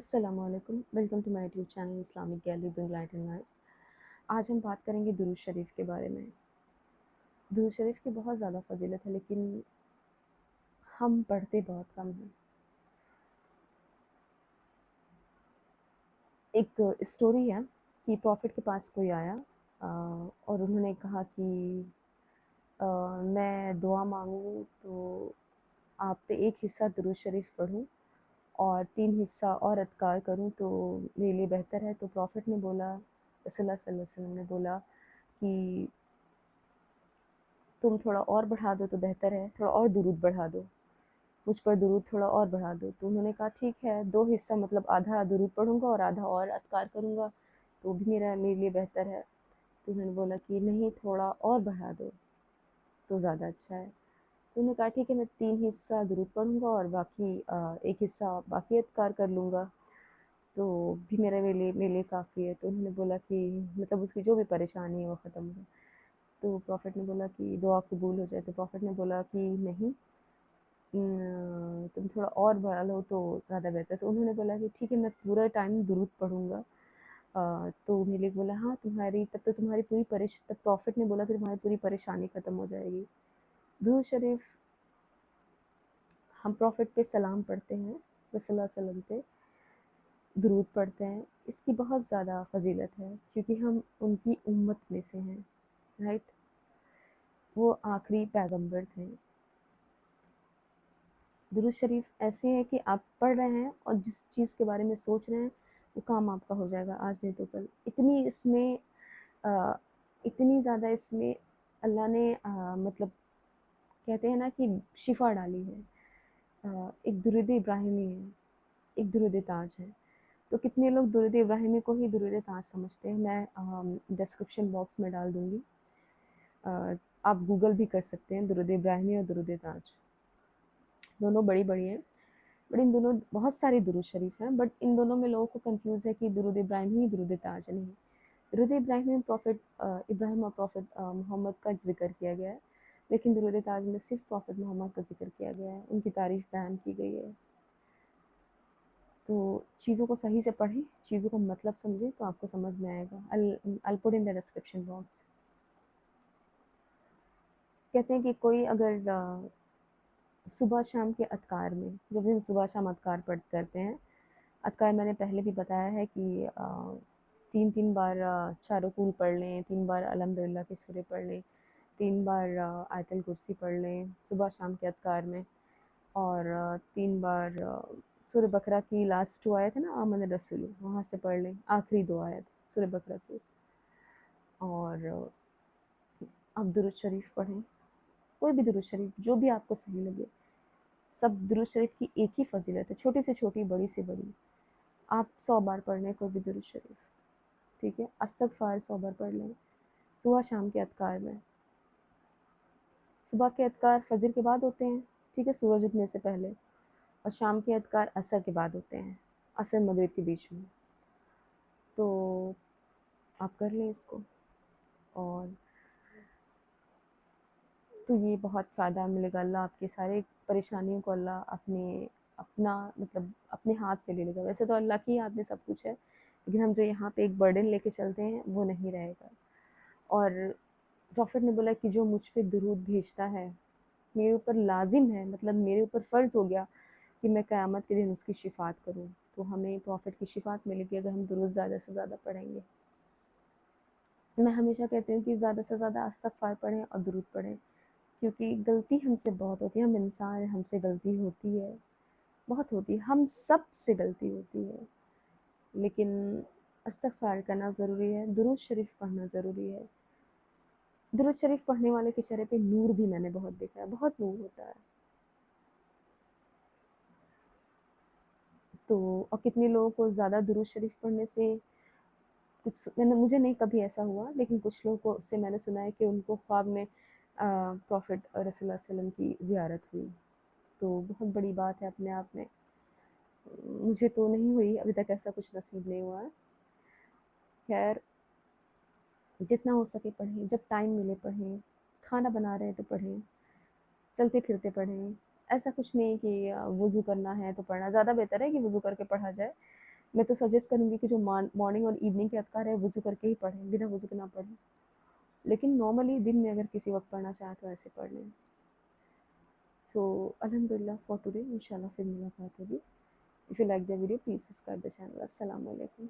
अस्सलाम वालेकुम, welcome to my YouTube channel Islamic Gallery bring light in life. आज हम बात करेंगे दुरूद शरीफ के बारे में। दुरूद शरीफ की बहुत ज़्यादा फजीलत है, लेकिन हम पढ़ते बहुत कम हैं। एक स्टोरी है कि प्रॉफिट के पास कोई आया और उन्होंने कहा कि मैं दुआ मांगूँ तो आप पे एक हिस्सा दुरूद शरीफ पढ़ूँ और 3 हिस्सा और अज़कार करूँ तो मेरे लिए बेहतर है। तो प्रॉफिट ने बोला, रसूलुल्लाह सल्लल्लाहु अलैहि वसल्लम ने बोला कि तुम थोड़ा और बढ़ा दो तो बेहतर है, थोड़ा और दुरूद बढ़ा दो, मुझ पर दुरूद थोड़ा और बढ़ा दो। तो उन्होंने कहा ठीक है, 2 हिस्सा मतलब आधा दुरूद पढ़ूँगा और आधा और अज़कार करूँगा, तो भी मेरे लिए बेहतर है। तो उन्होंने बोला कि नहीं, थोड़ा और बढ़ा दो तो ज़्यादा अच्छा है। तो उन्होंने कहा ठीक है, मैं 3 हिस्सा दुरूद पढ़ूँगा और बाकी 1 हिस्सा बाकी अज़कार कर लूँगा, तो भी मेरे लिए काफ़ी है। तो उन्होंने बोला कि मतलब उसकी जो भी परेशानी है वो ख़त्म हो जाए। तो प्रॉफिट ने बोला कि दुआ कबूल हो जाए। तो प्रॉफिट ने बोला कि नहीं, तुम थोड़ा और बढ़ा लो तो ज़्यादा बेहतर। तो उन्होंने बोला कि ठीक है, मैं पूरा टाइम दुरूद पढ़ूँगा। तो मेरे बोला हाँ, तुम्हारी तब प्रॉफिट ने बोला कि तुम्हारी पूरी परेशानी ख़त्म हो जाएगी। दुरूद शरीफ, हम प्रॉफिट पे सलाम पढ़ते हैं, रसूलुल्लाह सल्लम पे दुरूद पढ़ते हैं। इसकी बहुत ज़्यादा फ़जीलत है क्योंकि हम उनकी उम्मत में से हैं, राइट? वो आखिरी पैगंबर थे। दुरूद शरीफ ऐसे है कि आप पढ़ रहे हैं और जिस चीज़ के बारे में सोच रहे हैं वो काम आपका हो जाएगा, आज नहीं तो कल। अ, इतनी ज़्यादा इसमें अल्लाह ने मतलब कहते हैं ना कि शिफा डाली है। एक दुरूद इब्राहिमी है, एक दुरूद ताज है। तो कितने लोग दुरूद इब्राहिमी को ही दुरूद ताज समझते हैं। मैं डिस्क्रिप्शन बॉक्स में डाल दूँगी। आप गूगल भी कर सकते हैं, दुरूद इब्राहिमी और दुरूद ताज, दोनों बड़ी-बड़ी हैं। बट इन दोनों बहुत सारे दुरूद शरीफ हैं, बट इन दोनों में लोगों को कंफ्यूज है कि दुरूद इब्राहिम ही दुरूद ताज है। नहीं, दुरूद इब्राहिम में प्रॉफिट इब्राहिम और प्रॉफिट मोहम्मद का जिक्र किया गया है, लेकिन दुरूद ताज में सिर्फ प्रॉफिट मोहम्मद का जिक्र किया गया है, उनकी तारीफ़ बयान की गई है। तो चीज़ों को सही से पढ़ें, चीज़ों का मतलब समझें तो आपको समझ में आएगा। I put in the description box. कहते हैं कि कोई अगर सुबह शाम के अज़कार में, जब भी हम सुबह शाम अज़कार करते हैं, अज़कार मैंने पहले भी बताया है कि 3-3 बार चारों कूल पढ़ लें, 3 बार अल्हम्दुलिल्लाह की सूरह पढ़ लें, 3 बार आयतुल कुर्सी पढ़ लें सुबह शाम के अज़कार में, और 3 बार सूरह बकरा की लास्ट 2 आयत है ना, आमन रसूल, वहाँ से पढ़ लें, आखिरी 2 आयत सूरह बकरा की। और आप दुरूद शरीफ पढ़ें, कोई भी दुरूद शरीफ जो भी आपको सही लगे। सब दुरूद शरीफ की एक ही फ़जीलत है, छोटी से छोटी, बड़ी से बड़ी। आप 100 बार पढ़ लें कोई भी दुरूद शरीफ, ठीक है? इस्तग़फ़ार 100 बार पढ़ लें सुबह शाम के अज़कार में। सुबह के अज़कार फ़जर के बाद होते हैं, ठीक है, सूरज उगने से पहले, और शाम के अज़कार असर के बाद होते हैं, असर मगरिब के बीच में। तो आप कर लें इसको, और तो ये बहुत फ़ायदा मिलेगा। अल्लाह आपकी सारी परेशानियों को अल्लाह अपना मतलब अपने हाथ में ले लेगा। वैसे तो अल्लाह के ही हाथ में सब कुछ है, लेकिन हम जो यहाँ पे एक बर्डन लेके चलते हैं वो नहीं रहेगा। और प्रॉफिट ने बोला कि जो मुझ पे दुरूद भेजता है, मेरे ऊपर लाजिम है, मतलब मेरे ऊपर फ़र्ज़ हो गया कि मैं क़यामत के दिन उसकी शिफ़ात करूँ। तो हमें प्रॉफिट की शिफ़ात मिलेगी अगर हम दुरूद ज़्यादा से ज़्यादा पढ़ेंगे। मैं हमेशा कहती हूँ कि ज़्यादा से ज़्यादा इस्तग़फ़ार पढ़ें और दुरूद पढ़ें, क्योंकि गलती हमसे बहुत होती है, हम इंसान हैं, हमसे गलती होती है, बहुत होती है, हम सब से गलती होती है। लेकिन इस्तग़फ़ार करना ज़रूरी है, दुरूद शरीफ पढ़ना ज़रूरी है। दुरूद शरीफ पढ़ने वाले के चेहरे पे नूर भी मैंने बहुत देखा है, बहुत नूर होता है। तो और कितने लोगों को ज़्यादा दुरूद शरीफ पढ़ने से मुझे नहीं कभी ऐसा हुआ, लेकिन कुछ लोगों को से मैंने सुना है कि उनको ख्वाब में प्रॉफिट रसूलुल्लाह सल्लल्लाहु अलैहि वसल्लम की ज़ियारत हुई। तो बहुत बड़ी बात है अपने आप में। मुझे तो नहीं हुई, अभी तक ऐसा कुछ नसीब नहीं हुआ है। खैर, जितना हो सके पढ़ें, जब टाइम मिले पढ़ें, खाना बना रहे हैं तो पढ़ें, चलते फिरते पढ़ें, ایسا کچھ نہیں کہ وضو کرنا ہے تو پڑھنا، زیادہ بہتر ہے کہ وضو کر کے پڑھا جائے. میں تو سجیسٹ کروں گی کہ جو مارننگ اور ایوننگ کے اذکار ہے وضو کر کے ہی پڑھیں، بنا وضو کے نہ پڑھیں. لیکن نارملی دن میں اگر کسی وقت پڑھنا چاہے تو ایسے پڑھ لیں. سو الحمد للہ فار ٹوڈے، انشاء اللہ پھر ملاقات ہوگی. If you like the video, please subscribe the channel. Assalamu alaikum.